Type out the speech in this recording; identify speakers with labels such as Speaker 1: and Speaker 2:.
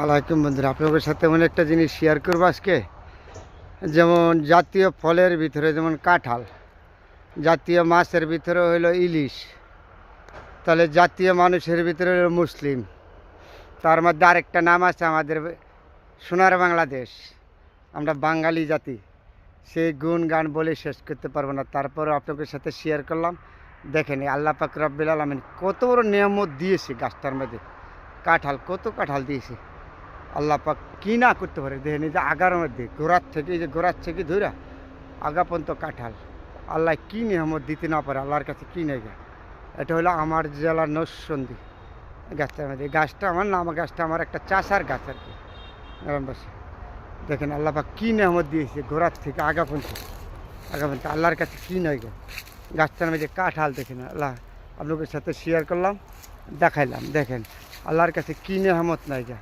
Speaker 1: আলাইকুম বন্ধুরা, আপনাদের সাথে এমন একটা জিনিস শেয়ার করবো আজকে। যেমন জাতীয় ফলের ভিতরে যেমন কাঁঠাল, জাতীয় মাছের ভিতরে হইলো ইলিশ, তাহলে জাতীয় মানুষের ভিতরে হলো মুসলিম। তার মধ্যে আরেকটা নাম আছে আমাদের, সোনার বাংলাদেশ। আমরা বাঙালি জাতি, সেই গুণ গান বলে শেষ করতে পারবো না। তারপরে আপনাদের সাথে শেয়ার করলাম। দেখেন আল্লাহ পাক রব্বুল আলামিন কত বড় নিয়ামত দিয়েছে গাছটার মধ্যে। কাঁঠাল, কত কাঁঠাল দিয়েছে আল্লাহ পাক, কী না করতে পারে। দেখেন এই যে আগার মধ্যে গোড়ার থেকে ধরা আগা পর্যন্ত কাঁঠাল। আল্লাহ কী নিয়ামত দিতে না পারে, আল্লাহর কাছে কী নেই। এটা হলো আমার জেলার নরসিংদী গাছটার মধ্যে। গাছটা আমার না, আমার গাছটা আমার একটা চাষার গাছ আর কি, গ্রামবাসী। দেখেন আল্লাহ পাক কী নিয়ামত দিয়েছে, গোড়ার থেকে আগা পর্যন্ত আল্লাহর কাছে কী নয় গো। গাছটার মধ্যে কাঁঠাল দেখেন আল্লাহ, আপনাদের সাথে শেয়ার করলাম, দেখাইলাম। দেখেন আল্লাহর কাছে কী নিয়ামত নাই গা।